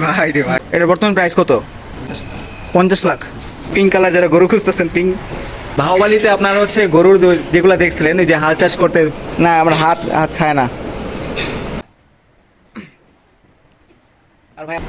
ভাই রে ভাই, এটা বর্তমান প্রাইস কত? 50 লাখ। পিঙ্ক কালার যারা গরু খুঁজতেছেন, পিঙ্ক বাহুবালিতে আপনারা হচ্ছে গরুর যেগুলো দেখছিলেন, ওই যে হাল চাষ করতে, না আমার হাত হাত খায় না। আর ভাই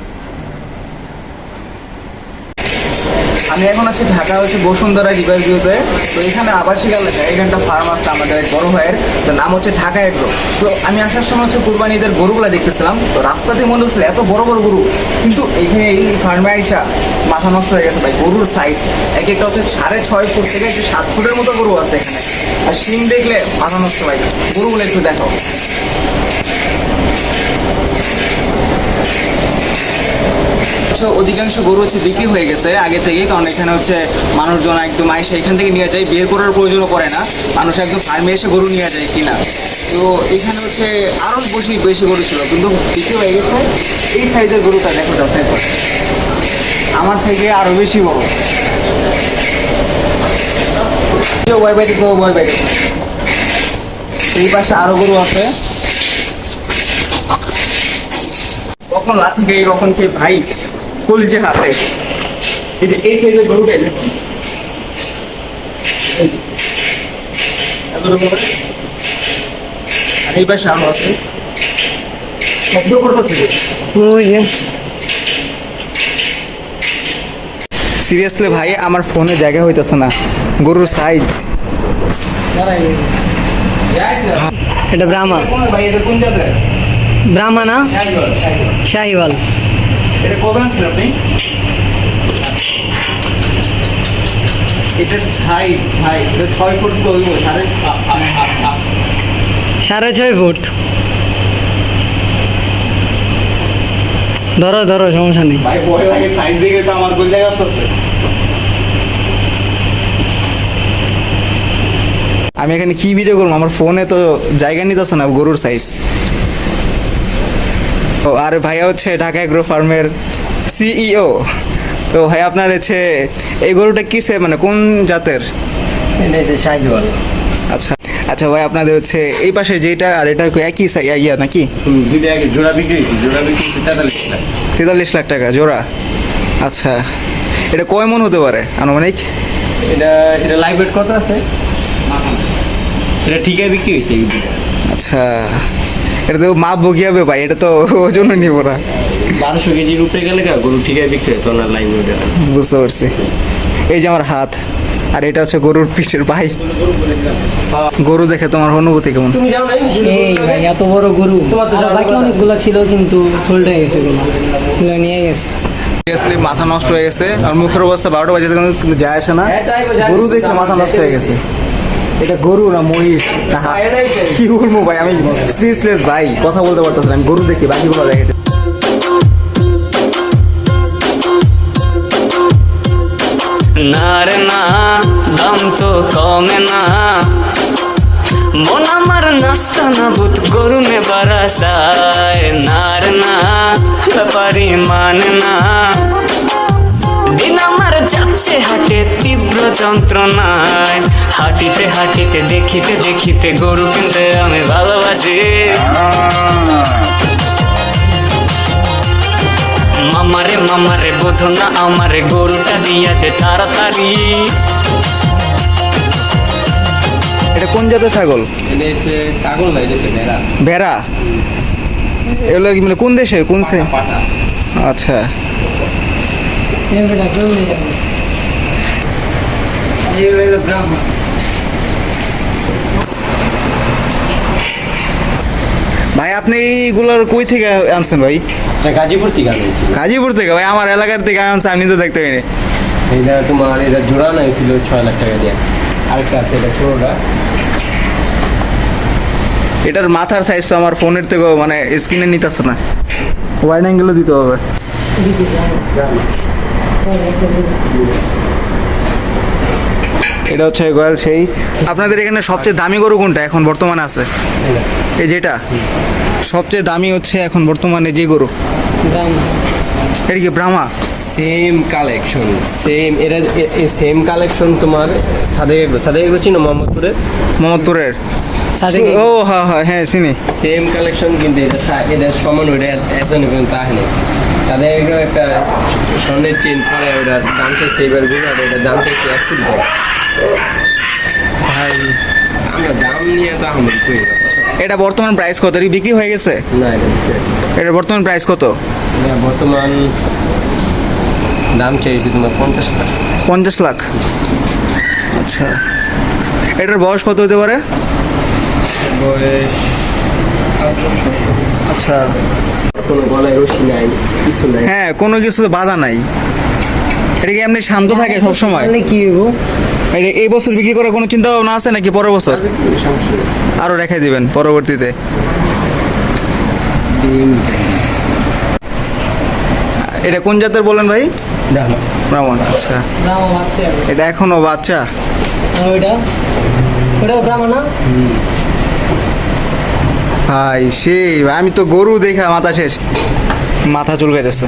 আমি এখন আছি ঢাকা হচ্ছে বসুন্ধরা রিভার ভিউতে। তো এখানে আবাসিক এলাকা, এখানটা ফার্ম আছে আমাদের এক বড় ভাইয়ের, তো নাম হচ্ছে ঢাকা এগ্রো। তো আমি আসার সময় হচ্ছে কুরবানিদের গরুগুলা দেখতেছিলাম, তো রাস্তাতে মনে হচ্ছিল এত বড় বড় গরু, কিন্তু এখানে এই ফার্মে আইসা মাথা নষ্ট হয়ে গেছে ভাই। গরুর সাইজ এক একটা হচ্ছে 6.5 ফুট থেকে 7 ফুটের মতো গরু আছে এখানে। আর শিং দেখলে মাথা নষ্ট ভাই। গরুগুলো একটু দেখো। অধিকাংশ গরু হচ্ছে বিক্রি হয়ে গেছে আগে থেকে, কারণ এখানে হচ্ছে মানুষজন একদম আইসা এখান থেকে নিয়ে যায়, বের করার প্রয়োজনও পড়ে না, মানুষ একদম ফার্মে এসে গরু নিয়ে যায় কিনা। তো এখানে হচ্ছে আরও বেশি গরু ছিল, কিন্তু বিক্রি হয়ে গেছে। এই সাইজের গরুটা দেখো যাচাই করে, আমার থেকে আরও বেশি বড়। এই পাশে আরো গরু আছে। কখন লাভ থেকে কখন কে ভাই কলজে হাতে। এই সাইজের গরুটা আর এই পাশে আরো আছে। শব্দ করতেছে সিরিয়াসলি ভাই, আমার ফোনে জায়গা হইতেছে না। গরুর সাইজ এটা ব্রাহ্মা। ভাই এটা কোন জাতের? ব্রাহ্মা না, শাহিওয়াল। এটা কবে আনছেন আপনি? এটার সাইজ ভাই 6 ফুট তো হইব, 6.5 ফুট। ধরো ধরো, সমস্যা নেই ভাই। ভয় লাগে সাইজ দেখে, তো আমার কোন জায়গা আছে। আমি এখানে কি ভিডিও করবো, আমার ফোনে তো জায়গা নিতেছে না গরুর সাইজ। ও আর ভাইয়া হচ্ছে ঢাকা এগ্রো ফার্মের সিইও। তো ভাই আপনার হচ্ছে এই গরুটা কিসে, মানে কোন জাতের? শাহিওয়াল। আচ্ছা আচ্ছা ভাই, আপনাদের হচ্ছে এই পাশে যেটা আর এটা একই ইয়া নাকি? দুইটা আগে জোড়া বিক্রি হয়েছে, জোড়া বিক্রি 43 লাখ। 43 লাখ টাকা জোড়া। আচ্ছা, এটা কয় মন হতে পারে আনুমানিক? এটা এটা লাইভ ওয়েট কত আছে? এটা ঠিকই বিক্রি হয়েছে এই দুইটা। আচ্ছা, এটা তো মাপ বগিয়াবে ভাই, এটা তো ওজন নিব না। 1200 কেজির উপরে গেলে গরু ঠিকই বিক্রি হয়, তো না লাইভ ওয়েট। বুঝতে পারছি। এই যে আমার হাত, আর এটা হচ্ছে গরুর পিঠের ভাই। গরু দেখে তোমার অনুভূতি কেমন? তুমি যাও নাই? এই ভাই, এত বড় গরু। তোমার তো আর বাকি অনেকগুলো ছিল, কিন্তু সোল্ড হয়ে গেছে এগুলো, নিয়ে গেছে। সিরিয়াসলি মাথা নষ্ট হয়ে গেছে। আর মুখের অবস্থা 12টা বাজে কিন্তু যায় আসে না। গরু দেখে মাথা নষ্ট হয়ে গেছে। এটা গরু না মহিষ? কি বলবো ভাই, আমি স্পিচলেস ভাই, কথা বলতে পারতেছি না। আমি গরু দেখি, বাকিগুলো দেখে। না রে না, দাম তো কমে না, মন আমার নাস্তা না বুত গরু নে বারাসায়। না রে না, ব্যাপারি মানে না, দিন আমার যাচ্ছে হাটে তীব্র যন্ত্রণায়। হাঁটিতে হাঁটিতে দেখিতে দেখিতে গরু কিনতে আমি ভালোবাসি। মামারে মামারে বোঝো না আমারে, গরুটা দিয়া দে তাড়াতাড়ি। এটা কোন জাতের ছাগল? এটা হচ্ছে ছাগল না, এটা হচ্ছে ভেড়া। ভেড়া? এগুলো কি মানে কোন দেশের, কোন সে? পাঠা। আচ্ছা, ব্রাহ্মা। ভাই আপনি এইগুলোর কই থেকে আনছেন ভাই? এটা গাজীপুর থেকে আনিয়েছি। গাজীপুর থেকে? ভাই আমার এলাকার থেকে আনছে, আমি তো দেখতে পাইনি। এটা তোমার এটা জোড়া নিয়েছিল 6 লাখ টাকা দিয়ে। আরেকটা আছে এটা ছোটটা। এটার মাথার সাইজ তো আমার ফোনের থেকেও মানে স্ক্রিনে নিতেছে না, ওয়াইড অ্যাঙ্গেলও দিতে হবে। এটা হচ্ছে গয়াল সেই। আপনাদের এখানে সবচেয়ে দামি গরু কোনটা এখন বর্তমানে আছে? এই যেটা সবচেয়ে দামি হচ্ছে এখন বর্তমানে যে গরু, ব্রাহ্মা। এটা কি ব্রাহ্মা? সেম কালেকশন, সেম এটা সেম কালেকশন তোমার সাদেক চিনো মোহাম্মদপুরের? মোহাম্মদপুরের? সাথে ও হ্যাঁ হ্যাঁ হ্যাঁ চিনি। সেম কালেকশন কিন্তু এটা সমান ওইটা এত নেবেন তা নেই। তাদের একটা স্বর্ণের চেন পরে ওটার দাম চাইছে এবার বিভাগ ওটার দাম চাইছে 1 কোটি টাকা। ভাই আমরা দাম নিয়ে তো আমরা করি না। এটা বর্তমান প্রাইস কত? এটা বিক্রি হয়ে গেছে? না এটা বর্তমান প্রাইস কত? এটা বর্তমান দাম চাইছে তোমার 50 লাখ। 50 লাখ। আচ্ছা, এটার বয়স কত হতে পারে? বয়স আচ্ছা, কোনো গলায় রশি নাই, কিছু নাই। হ্যাঁ কোনো কিছু বাধা নাই। এটা কি এমনি শান্ত থাকে সবসময়? তাহলে কি হইব? এটা এই বছর বিক্রি করার কোনো চিন্তা ভাবনা আছে নাকি পরের বছর সমস্যা নেই। আরো রেখে দিবেন পরবর্তীতে? ডিম এটা কোন জাতের বলেন ভাই? দেখো ব্রাহ্মণ। আচ্ছা, ব্রাহ্মণ বাচ্চা। এটা এখনো বাচ্চা? আর ওইটা ব্রাহ্মণ না? ভাই সেই আমি তো গরু দেখা মাথা শেষ, মাথা চুলকাইতেছে।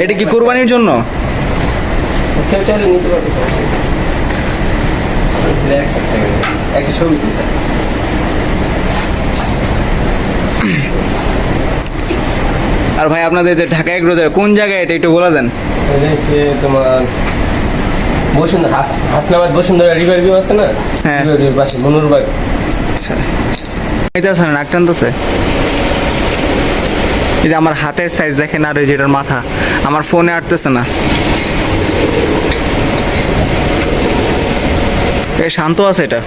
এটা কি কুরবানির জন্য? কেউ চাইলে নিতে পারবে, সমস্যা নেই। একটা ছবি তুলতে। আর ভাই আপনাদের যে ঢাকা এগ্রোদের কোন জায়গায় এটা একটু বলে দেন? এটা হচ্ছে তোমার বসুন্ধরা হাসনাবাদ বসুন্ধরা রিভার ভিউ আছে না? হ্যাঁ। রিভার ভিউর পাশে মনুরবাগ। আচ্ছা, এটা আছে না, নাক টানতেছে। এই যে আমার হাতের সাইজ দেখেন, আর এই যে এটার মাথা আমার ফোনে আটতেছে না। এ শান্ত আছে এটা।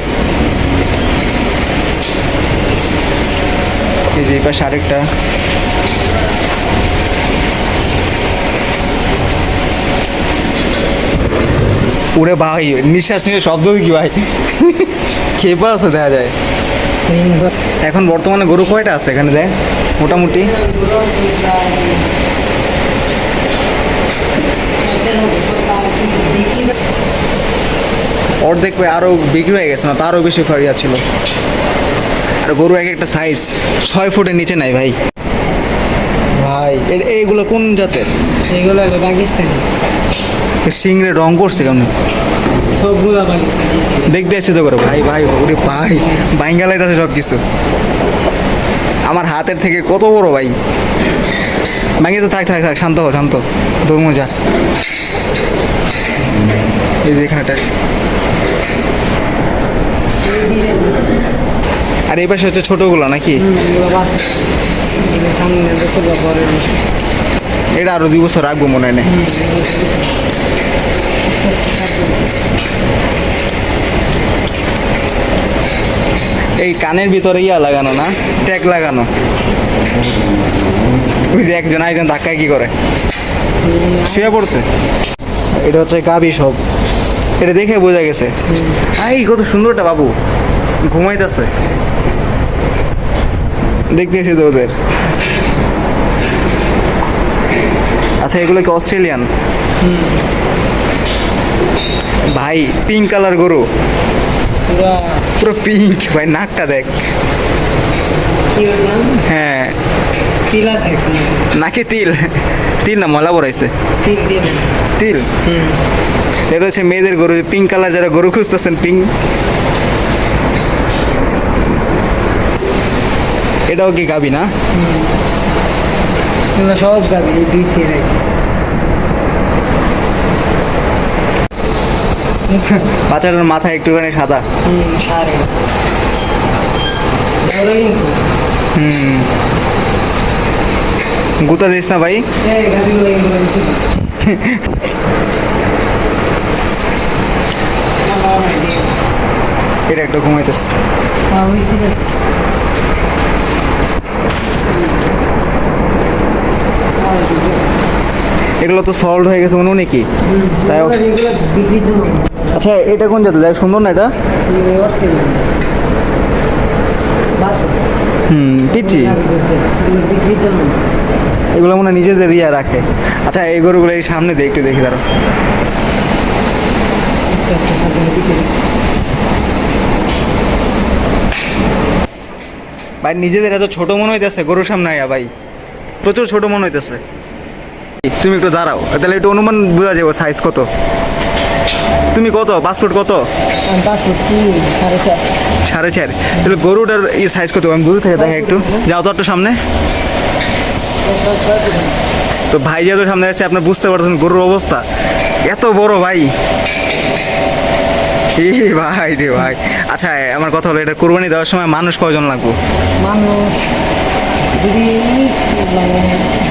এই যে এই পাশে আরেকটা। ওরে ভাই নিঃশ্বাস নিয়ে শব্দ কি ভাই, খেপা আছে দেখা যায়। এখন বর্তমানে গরু কয়টা আছে এখানে দেখ মোটামুটি? অর্ধেক আরো বিক্রি হয়ে গেছে না, তারও বেশি ফারিয়া ছিল। আর গরু এক একটা সাইজ 6 ফুটের নিচে নাই ভাই। ভাই এইগুলো কোন জাতের? এগুলো হলো পাকিস্তানি। সিংড়ে রং করছে কেমন? সবগুলো পাকিস্তানি। দেখতে আসছে তো করে ভাই ভাই ওরে ভাই বাইঙ্গালাই আছে সব কিছু। আমার হাতের থেকে কত বড় ভাই। ভাঙিয়ে তো থাক থাক থাক, শান্ত হো শান্ত, তোর মজা। এই যে এখানেটা। আর এই পাশে হচ্ছে ছোটগুলো নাকি? এগুলো বাস। এগুলো সামনে বছর বা পরে। এটা আরো 2 বছর রাখবো মনে হয় না। এই কানের ভিতরে ইয়া লাগানো না, ট্যাগ লাগানো। ওই যে একজন আরেকজন ধাক্কায় কি করে, শুয়ে পড়ছে। এটা হচ্ছে গাবি সব, এটা দেখে বোঝা গেছে। এই কত সুন্দরটা বাবু, ঘুমাইতেছে। দেখতে এসে তো ওদের। আচ্ছা এগুলো কি অস্ট্রেলিয়ান? ভাই পিঙ্ক কালার গরু, পুরা পুরো পিঙ্ক ভাই, নাকটা দেখ। কি ওর নাম? হ্যাঁ তিল আছে এখানে। নাকি তিল, তিল না মলা বড়াইছে, তিল দিয়ে দেন। তিল। এটা হচ্ছে মেয়েদের গরু, পিঙ্ক কালার যারা গরু খুঁজতেছেন পিঙ্ক। এটাও কি গাবি না? এগুলো সব গাবি, এই দুই ছেলে। বাচ্চাটার মাথা একটুখানি সাদা। সারে ওরা কিন্তু গুতা দিস না ভাই। এই গাবিগুলো কিন্তু এটা একটা ঘুমাইতেছে। এগুলো তো সল্ট হয়ে গেছে মনে হয় নাকি? তাই বিক্রির জন্য। আচ্ছা এটা কোন জাতের? দেখ সুন্দর না এটা? পিচ্ছি। বিক্রির জন্য। এগুলো মনে হয় নিজেদের ইয়া রাখে। আচ্ছা এই গরুগুলো এই সামনে দিয়ে একটু দেখি, দাঁড়ো। আস্তে আস্তে সাজানো পিছিয়ে। ভাই নিজেদের এত ছোট মনে হইতেছে গরুর সামনে আয়া ভাই, প্রচুর ছোট মনে হইতেছে। তুমি একটু দাঁড়াও, তাহলে একটু অনুমান বোঝা যাবে সাইজ কত। তুমি কত পাসপোর্ট কত? পাসপোর্ট কি 4.5। 4.5। তাহলে গরুটার সাইজ কত? আমি গরু থেকে দেখে একটু, যাও তো একটু সামনে। তো ভাই যেহেতু সামনে আছে আপনার বুঝতে পারছেন গরুর অবস্থা এত বড় ভাই। ভাই রে ভাই। আচ্ছা আমার কথা হলো, এটা কুরবানি দেওয়ার সময় মানুষ কয়জন লাগবে? মানুষ যদি মানে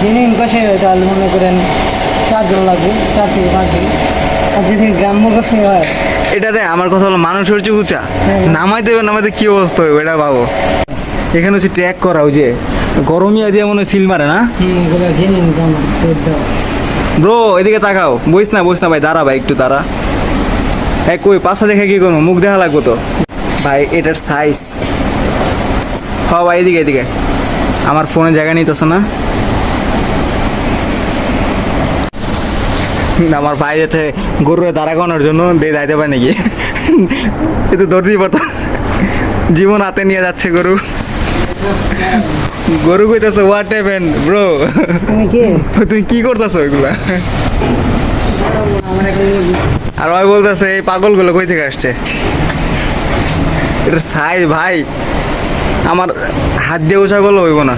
জেনুইন কষাই হয় তাহলে মনে করেন 4 জন লাগবে, 4 থেকে 5 জন। আর যদি গ্রাম্য কষাই হয় এটা রে আমার কথা হলো মানুষ হচ্ছে উঁচা, নামাই দেবে নামাইতে কি অবস্থা হবে এটা ভাবো। এখানে হচ্ছে ট্যাগ করা, ওই যে গরমিয়া দিয়ে মনে হয় সিল মারে না? এগুলো জেনুইন গ্রাম ব্রো এদিকে তাকাও, বইস না ভাই, দাঁড়া ভাই একটু দাঁড়া। হ্যাঁ কই পাশা দেখে কি করবো, মুখ দেখা লাগবো তো ভাই। এটার সাইজ হ ভাই, এদিকে এদিকে আমার ফোনে জায়গা নিতেছে না। আমার ভাই যাচ্ছে গরুরে দাঁড়া করানোর জন্য দিয়ে যাইতে পারে নাকি, কিন্তু ধরতেই পারতো। জীবন হাতে নিয়ে যাচ্ছে গরু। গরু কইতেছে হোয়াট হ্যাপেন ব্রো, তুমি কি তুমি কি করতেছো ওইগুলা? আর ওই বলতেছে এই পাগলগুলো কই থেকে আসছে। এটা সাইজ ভাই আমার হাত দিয়ে উঁচা করলে হইব না।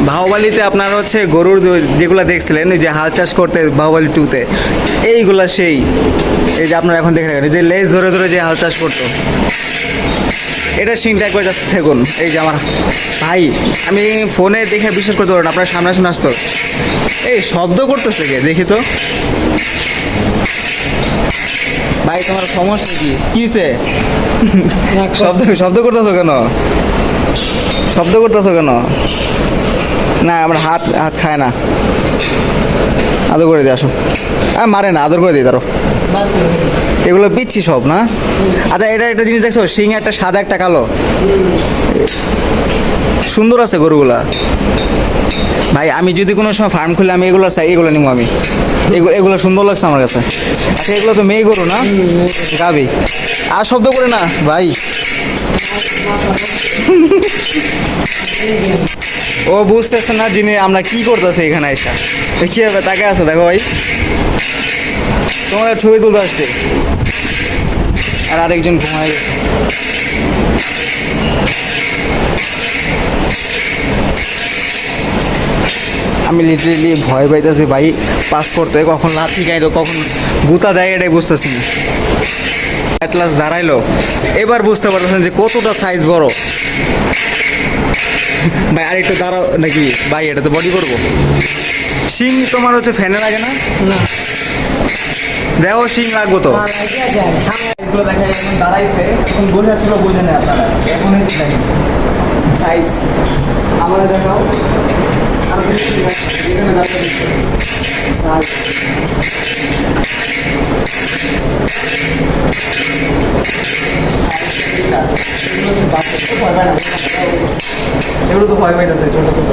বাহুবলীতে আপনার হচ্ছে গরুর যেগুলো দেখছিলেন, ওই যে হাল চাষ করতে বাহুবলী 2-তে, এইগুলা সেই এই যে আপনারা এখন দেখে রাখেন যে লেজ ধরে ধরে যে হাল চাষ করতো, এটা সিনটা একবার জাস্ট দেখুন। এই যে আমার ভাই, আমি ফোনে দেখে বিশ্বাস করতে পারবো না, আপনার সামনে সামনে আসতো। এই শব্দ করতেছে কে দেখি তো ভাই, তোমার সমস্যা কি কিছে? শব্দ করতেছো কেন? শব্দ করতেছো কেন? না আমার হাত হাত খায় না, আদর করে দিয়ে আসো। মারে না, আদর করে দিই তারও। এগুলো পিচ্ছি সব না। আচ্ছা এটা একটা জিনিস দেখছো, শিং একটা সাদা একটা কালো, সুন্দর আছে গরুগুলা। ভাই আমি যদি কোনো সময় ফার্ম খুলে আমি এগুলো চাই, এগুলো নিবো আমি। এগুলো সুন্দর লাগছে আমার কাছে। আচ্ছা এগুলো তো মেয়ে গরু না, গাবি। আর শব্দ করে না ভাই। ও বুঝতেছে না যিনি আমরা কি করতেছি এখানে এসে। কি হবে তাকে আছে দেখো ভাই, তোমার ছবি তুলতে আসছে। আর আরেকজন ঘুমায় গেছে। আমি লিটারেলি ভয় পাইতেছি ভাই পাস করতে, কখন লাথি খাইলো কখন গুতা দেয় এটাই বুঝতেছি না। অ্যাট লাস্ট দাঁড়াইলো, এবার বুঝতে পারতেছেন যে কতটা সাইজ বড়। ভাই আর একটু দাঁড়াও নাকি ভাই, এটা তো বডি করবো। শিং তোমার হচ্ছে ফ্যানে লাগে না? দেখো শিং লাগবো তো। এগুলো দেখা এখন দাঁড়াইছে, এখন বোঝা ছিল বোঝে না আপনারা, এখন হচ্ছে দেখেন সাইজ। আমরা দেখাও আর এখানে এগুলো তো ভয় পাইতেছে ছোট ছোট।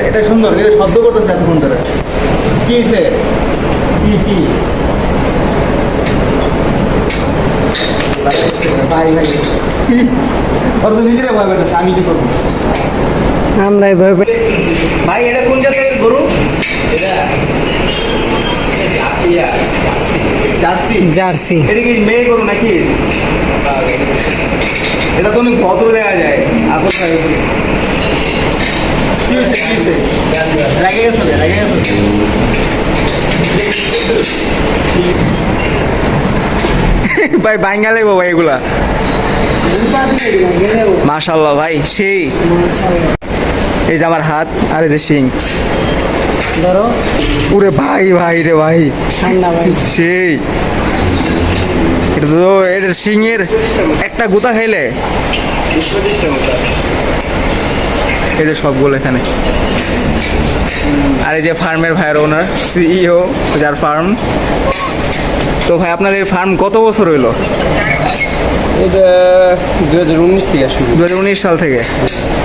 এটা সুন্দর, এটা শব্দ করতেছে এতক্ষণ ধরে। কি হয়েছে? কি ভাই ভাই ওরা তো নিজেরা ভয় পাইতেছে, আমি কি করবো? আমরাই ভয় পাই। ভাই এটা কোন জাতের গরু? জার্সি। জার্সি। এটা কি মেয়ে গরু নাকি? এটা তো অনেক ভদ্র দেখা যায়। আপন ভাই কি হয়েছে কি হয়েছে? রেগে গেছো রেগে গেছো? ভাই বাঙ্গালে বাবা এগুলা। মাশাআল্লাহ ভাই সেই। এই যে আমার হাত আর এই যে শিং, ধরো ওরে ভাই ভাই রে ভাই ঠান্ডা ভাই সেই। এটা তো এটা শিংয়ের একটা গুতা খাইলে এই যে সবগুলো এখানে। আর এই যে ফার্মের ভাইয়ের ওনার সিইও যার ফার্ম। তো ভাই আপনাদের ফার্ম কত বছর হইলো? এটা 2019 থেকে শুরু। 2019 সাল থেকে।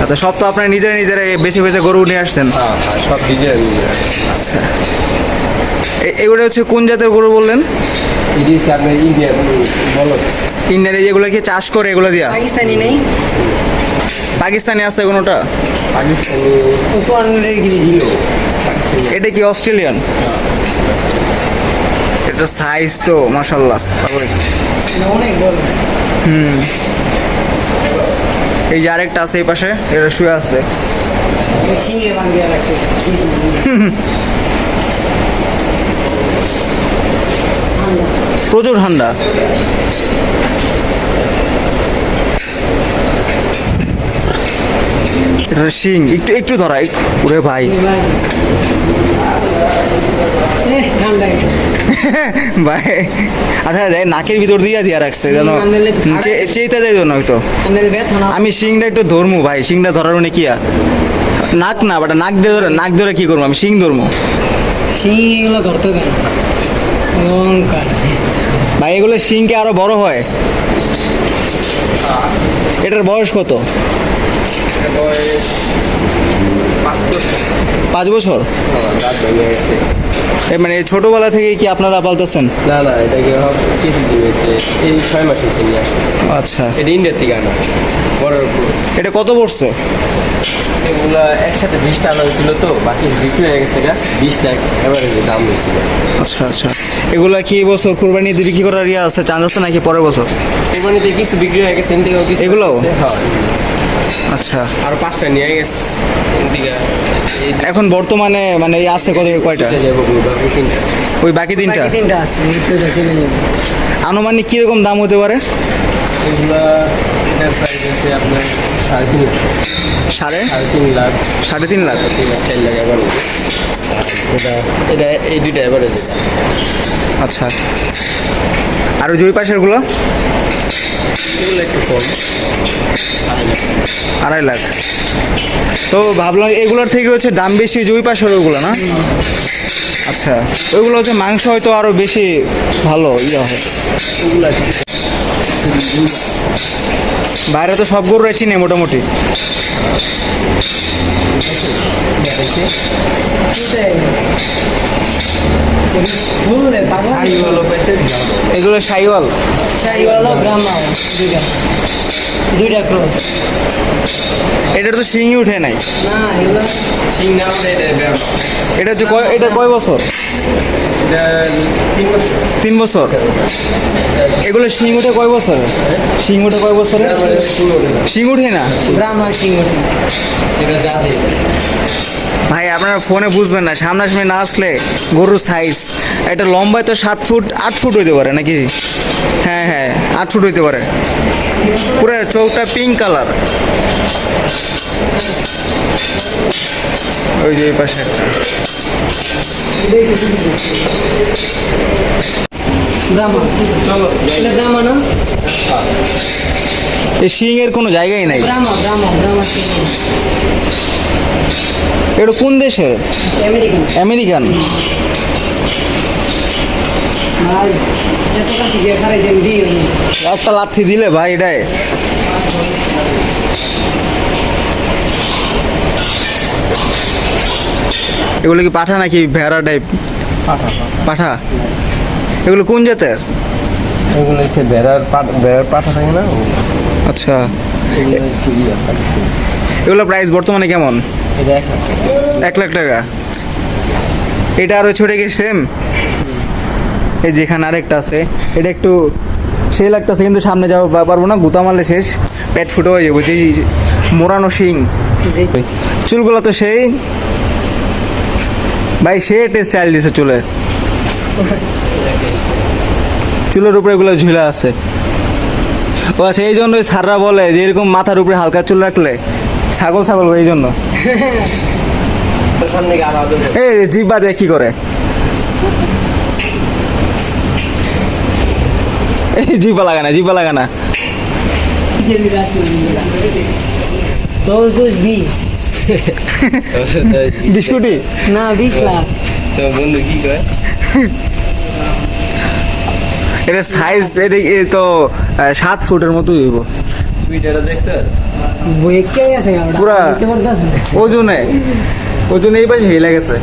আচ্ছা সব তো আপনার নিজেরা বেছে বেছে গরু নিয়ে আসছেন? হ্যাঁ সব নিজেরা। আচ্ছা এগুলো হচ্ছে কোন জাতের গরু বললেন? এটি হচ্ছে আপনার ইন্ডিয়ান বলো ইন্ডিয়ার যেগুলো কি চাষ করে এগুলো দিয়া? পাকিস্তানি নেই, পাকিস্তানি আছে কোনোটা? পাকিস্তানি ও তো অন্যের গিরি দিল এটা কি অস্ট্রেলিয়ান? এটা সাইজ তো মাশাল্লাহ। অনেক বড়। এই যে আরেকটা আছে এই পাশে, এটা শুয়ে আছে। শিঙে বাঁধিয়ে রাখছে। প্রচুর ঠান্ডা। এটা শিং একটু একটু ধরা ওরে ভাই। ঠান্ডা ভাই আচ্ছা দেখ নাকের ভিতর দিয়ে দিয়া রাখছে যেন চেইতে যায় জন্য হয়তো। ব্যথা না। আমি শিংটা একটু ধরমু ভাই, শিংটা ধরার উনি কি আর নাক না বাটা নাক দিয়ে ধরে, নাক ধরে কি করবো আমি শিং ধরমু? শিঙি এগুলো ধরতো কেন? লঙ্কা ভাই এগুলো শিংকে আরো বড় হয়। এটার বয়স কত? বয়স 5 বছর? রাত ভেঙে গেছে। মানে ছোটবেলা থেকে কি আপনারা পালতেছেন? না না এটাকে কিছু দিন হয়েছে, এই 6 মাসে চিনি আসে। আচ্ছা, এটা ইন্ডিয়ার থেকে আনা বড়ের উপর। এটা কত পড়ছে? এগুলা একসাথে 20টা আনা হয়েছিল তো, বাকি বিক্রি হয়ে গেছে গা 20টা এভারেজে দাম হয়েছিল। আচ্ছা আচ্ছা, এগুলা কি এই বছর কোরবানি দিয়ে বিক্রি করার ইয়ে আছে, চান্স আছে নাকি পরের বছর? কোরবানিতে কিছু বিক্রি হয়ে গেছে, এদিকেও কিছু এগুলোও? আছে, হ্যাঁ। আচ্ছা, আরো 5টা নিয়ে গেছে এদিকে। এখন বর্তমানে মানে এই আছে কত কয়টা? যাবো বাকি 3টা। ওই বাকি তিনটা বাকি 3টা আছে, এই দুইটা চলে যাবে। আনুমানিক কিরকম দাম হতে পারে? এগুলা এটার প্রাইস আছে আপনার 3.5 লাখ। সাড়ে 3.5 লাখ, 3.5 লাখ? 4 লাখ এভারেজ। এটা এটা এই দুইটা এভারেজ। আচ্ছা, আর ওই দুই পাশেরগুলো? এগুলো একটু কম, 2.5 লাখ। তো ভাবলাম এগুলোর থেকে হচ্ছে দাম বেশি যে ওই পাশের ওগুলো না? আচ্ছা, ওইগুলো হচ্ছে মাংস হয়তো আরো বেশি ভালো ইয়ে হয়। এগুলো বাইরে তো সব গরু চিনে মোটামুটি। বুঝলে পাগল? শাহিওয়ালও পাইছে, এগুলো সাইওয়াল? শাহিওয়ালা ব্রাহ্মণ দুইটা, দুইটা ক্রস। এটার তো শিংই উঠে নাই। না এগুলো সিং না ওটা এটা ব্যায়াম। এটা হচ্ছে এটা কয় বছর? এটা 3 বছর। 3 বছর? এগুলো শিং উঠে কয় বছর? শিং উঠে কয় বছরে? শিং উঠে না? ব্রাহ্মণ সিংহ। এটা জাতে ভাই আপনারা ফোনে বুঝবেন না, সামনাসামনি না আসলে গরুর সাইজ। এটা লম্বায় তো 7 ফুট 8 ফুট হইতে পারে নাকি? হ্যাঁ হ্যাঁ 8 ফুট হইতে পারে। পুরো চোখটা পিঙ্ক কালার। ওই যে এই পাশে একটা। ব্রাহ্মণ চলো এটা ব্রাহ্মণ না? এই শিং এর কোনো জায়গাই নাই। ব্রাহ্মণ ব্রাহ্মণ ব্রাহ্মণ সিংহ। এটা কোন দেশের? আমেরিকান। আমেরিকান? ভাই এত কাছে গিয়ে খারাইছেন দিয়ে একটা লাথি দিলে ভাই এটাই। এগুলো কি পাঠা নাকি ভেড়া টাইপ? পাঠা। এগুলো কোন জাতের? এগুলো হচ্ছে বেড়ার পাঠা থাকে না, আচ্ছা, এগুলো একটু ইয়ে পাকিস্তানি। এগুলো প্রাইস বর্তমানে কেমন? এটা 1 লাখ টাকা। 1 লাখ টাকা? এটা আরো ছোট কি সেম? এই যেখানে আরেকটা আছে, এটা একটু সেই লাগতেছে কিন্তু সামনে যাবো পারবো না, গুতা মারলে শেষ, পেট ফুটো হয়ে যাবো। যে মোড়ানো শিং, চুলগুলো তো সেই ভাই সে স্টাইল দিছে চুলে, চুলের উপরে এগুলো ঝুলে আছে। ও আচ্ছা, এই জন্য সাররা বলে যে এরকম মাথার উপরে হালকা চুল রাখলে ছাগল ছাগল এই জন্য। সামনে গিয়ে আরো আদর এই জিব্বা দিয়ে কি করে? এই জিব্বা লাগানা, জিব্বা লাগানা। 10-20 বিস্কুটি না 20 লাখ। তো বন্ধু কি কয়? এটা সাইজ এটা তো 7 ফুটের মতো হইব। টুইটারে দেখছ? বইকে আছে পুরা ওটা। ওজনে এই পাশে হেলে গেছে।